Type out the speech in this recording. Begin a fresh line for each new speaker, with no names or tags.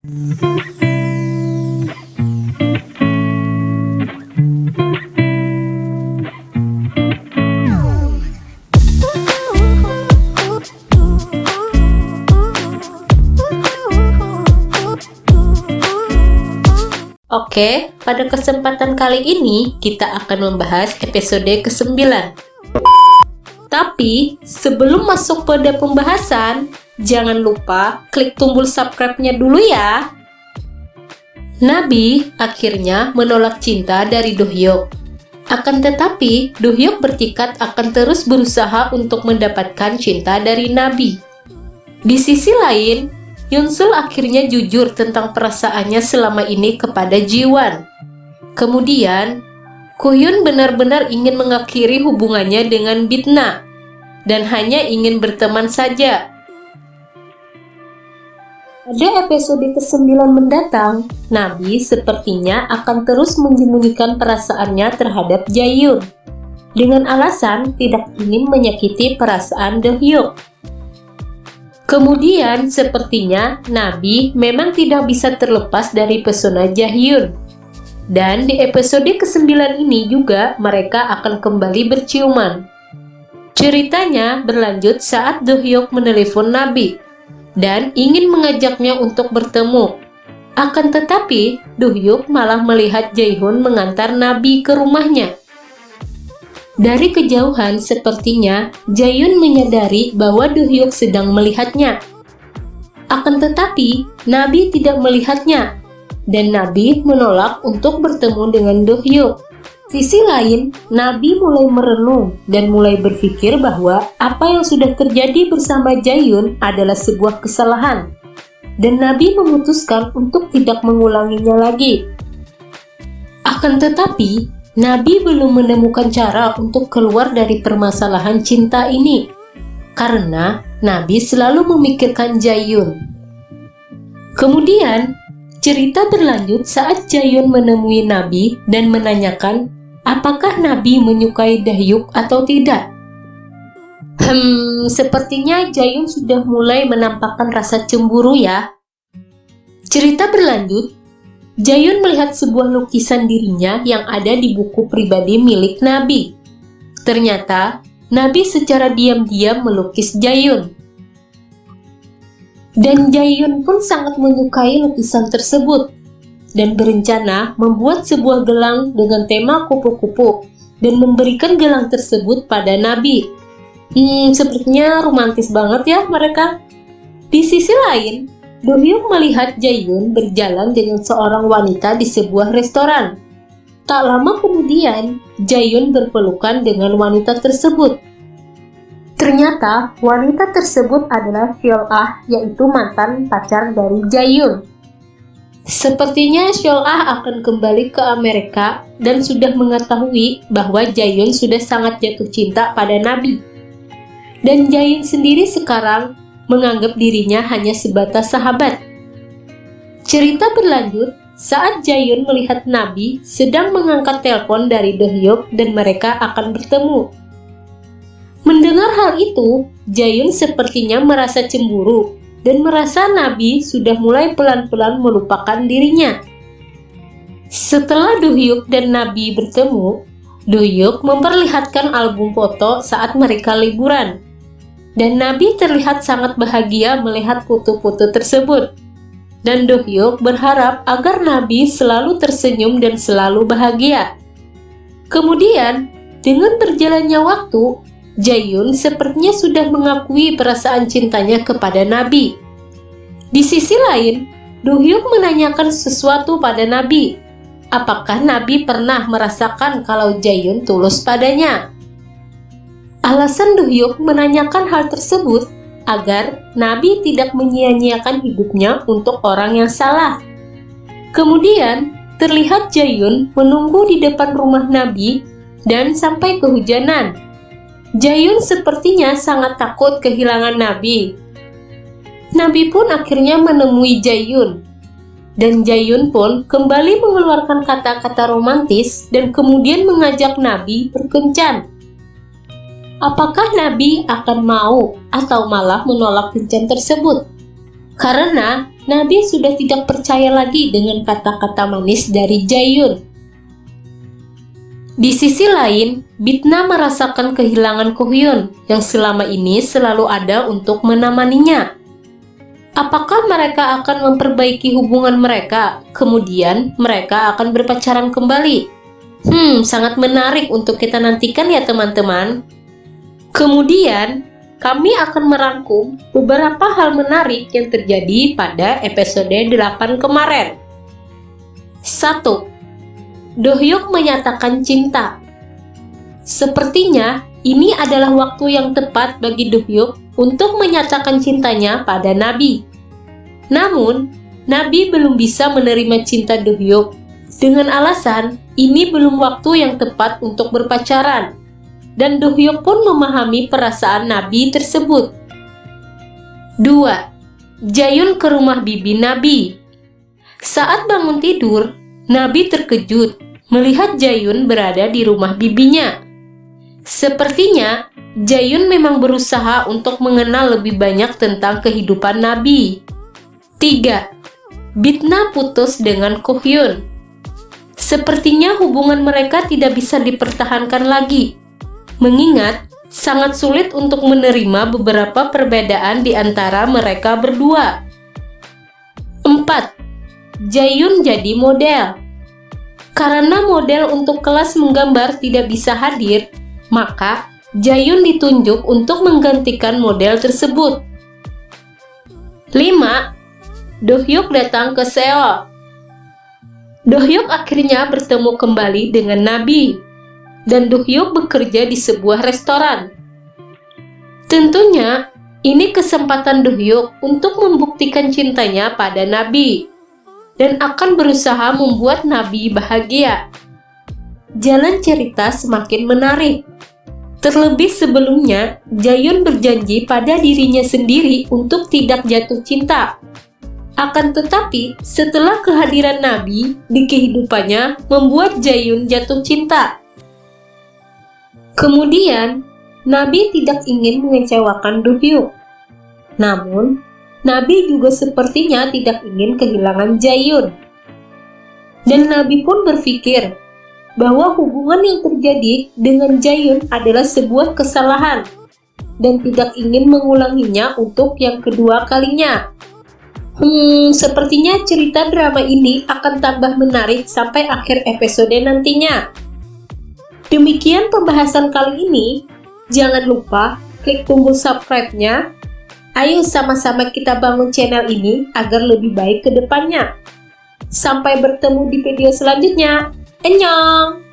Oke, pada kesempatan kali ini kita akan membahas episode ke-9. Tapi, sebelum masuk pada pembahasan, jangan lupa klik tombol subscribe-nya dulu ya. Nabi akhirnya menolak cinta dari Do-hyuk. Akan tetapi, Do-hyuk bertekad akan terus berusaha untuk mendapatkan cinta dari Nabi. Di sisi lain, Yoon-sul akhirnya jujur tentang perasaannya selama ini kepada Ji-won. Kemudian, Ko-hyun benar-benar ingin mengakhiri hubungannya dengan Bitna dan hanya ingin berteman saja. Pada episode ke-9 mendatang, Nabi sepertinya akan terus menyembunyikan perasaannya terhadap Jaehyun dengan alasan tidak ingin menyakiti perasaan Do-hyuk. Kemudian, sepertinya Nabi memang tidak bisa terlepas dari pesona Jaehyun. Dan di episode ke-9 ini juga mereka akan kembali berciuman. Ceritanya berlanjut saat Do-hyuk menelepon Nabi dan ingin mengajaknya untuk bertemu. Akan tetapi, Do-hyuk malah melihat Jaehyun mengantar Nabi ke rumahnya. Dari kejauhan, sepertinya Jaehyun menyadari bahwa Do-hyuk sedang melihatnya. Akan tetapi, Nabi tidak melihatnya, dan Nabi menolak untuk bertemu dengan Do-hyuk. Sisi lain, Nabi mulai merenung dan mulai berpikir bahwa apa yang sudah terjadi bersama Jaehyun adalah sebuah kesalahan, dan Nabi memutuskan untuk tidak mengulanginya lagi. Akan tetapi, Nabi belum menemukan cara untuk keluar dari permasalahan cinta ini, karena Nabi selalu memikirkan Jaehyun. Kemudian, cerita berlanjut saat Jaehyun menemui Nabi dan menanyakan apakah Nabi menyukai Do-hyuk atau tidak. Sepertinya Jaehyun sudah mulai menampakkan rasa cemburu ya. Cerita berlanjut, Jaehyun melihat sebuah lukisan dirinya yang ada di buku pribadi milik Nabi. Ternyata, Nabi secara diam-diam melukis Jaehyun. Dan Jaehyun pun sangat menyukai lukisan tersebut dan berencana membuat sebuah gelang dengan tema kupu-kupu dan memberikan gelang tersebut pada Nabi. Sepertinya romantis banget ya mereka. Di sisi lain, Do-hyuk melihat Jaehyun berjalan dengan seorang wanita di sebuah restoran. Tak lama kemudian, Jaehyun berpelukan dengan wanita tersebut. Ternyata, wanita tersebut adalah Seol-ah, yaitu mantan pacar dari Jaehyun. Sepertinya Seol-ah akan kembali ke Amerika dan sudah mengetahui bahwa Jaehyun sudah sangat jatuh cinta pada Nabi. Dan Jaehyun sendiri sekarang menganggap dirinya hanya sebatas sahabat. Cerita berlanjut saat Jaehyun melihat Nabi sedang mengangkat telepon dari Do-hyuk dan mereka akan bertemu. Mendengar hal itu, Jaehyun sepertinya merasa cemburu dan merasa Nabi sudah mulai pelan-pelan melupakan dirinya. Setelah Do-hyuk dan Nabi bertemu, Do-hyuk memperlihatkan album foto saat mereka liburan. Dan Nabi terlihat sangat bahagia melihat foto-foto tersebut. Dan Do-hyuk berharap agar Nabi selalu tersenyum dan selalu bahagia. Kemudian, dengan berjalannya waktu, Jaehyun sepertinya sudah mengakui perasaan cintanya kepada Nabi. Di sisi lain, Do-hyuk menanyakan sesuatu pada Nabi. Apakah Nabi pernah merasakan kalau Jaehyun tulus padanya? Alasan Do-hyuk menanyakan hal tersebut agar Nabi tidak menyia-nyiakan hidupnya untuk orang yang salah. Kemudian, terlihat Jaehyun menunggu di depan rumah Nabi dan sampai kehujanan. Jaehyun sepertinya sangat takut kehilangan Nabi. Nabi pun akhirnya menemui Jaehyun. Dan Jaehyun pun kembali mengeluarkan kata-kata romantis dan kemudian mengajak Nabi berkencan. Apakah Nabi akan mau atau malah menolak kencan tersebut? Karena Nabi sudah tidak percaya lagi dengan kata-kata manis dari Jayun. Di sisi lain, Bitna merasakan kehilangan Kohyun yang selama ini selalu ada untuk menemaninya. Apakah mereka akan memperbaiki hubungan mereka, kemudian mereka akan berpacaran kembali? Sangat menarik untuk kita nantikan ya teman-teman. Kemudian, kami akan merangkum beberapa hal menarik yang terjadi pada episode 8 kemarin. 1. Do-hyuk menyatakan cinta. Sepertinya ini adalah waktu yang tepat bagi Do-hyuk untuk menyatakan cintanya pada Nabi. Namun, Nabi belum bisa menerima cinta Do-hyuk dengan alasan ini belum waktu yang tepat untuk berpacaran. Dan Do-hyuk pun memahami perasaan Nabi tersebut. 2. Jayun ke rumah bibi Nabi. Saat bangun tidur, Nabi terkejut melihat Jayun berada di rumah bibinya. Sepertinya, Jayun memang berusaha untuk mengenal lebih banyak tentang kehidupan Nabi. 3. Bitna putus dengan Kohyun. Sepertinya hubungan mereka tidak bisa dipertahankan lagi, mengingat sangat sulit untuk menerima beberapa perbedaan di antara mereka berdua. 4. Jayun jadi model. Karena model untuk kelas menggambar tidak bisa hadir, maka Jayun ditunjuk untuk menggantikan model tersebut. 5. Do-hyuk datang ke Seoul. Do-hyuk akhirnya bertemu kembali dengan Nabi, dan Do-hyuk bekerja di sebuah restoran. Tentunya, ini kesempatan Do-hyuk untuk membuktikan cintanya pada Nabi dan akan berusaha membuat Nabi bahagia. Jalan cerita semakin menarik. Terlebih sebelumnya, Jayun berjanji pada dirinya sendiri untuk tidak jatuh cinta. Akan tetapi, setelah kehadiran Nabi di kehidupannya membuat Jayun jatuh cinta. Kemudian, Nabi tidak ingin mengecewakan Do-hyuk. Namun, Nabi juga sepertinya tidak ingin kehilangan Jayun. Dan Nabi pun berpikir bahwa hubungan yang terjadi dengan Jayun adalah sebuah kesalahan dan tidak ingin mengulanginya untuk yang kedua kalinya. Sepertinya cerita drama ini akan tambah menarik sampai akhir episode nantinya. Demikian pembahasan kali ini. Jangan lupa klik tombol subscribe-nya. Ayo sama-sama kita bangun channel ini agar lebih baik ke depannya. Sampai bertemu di video selanjutnya. Annyeong!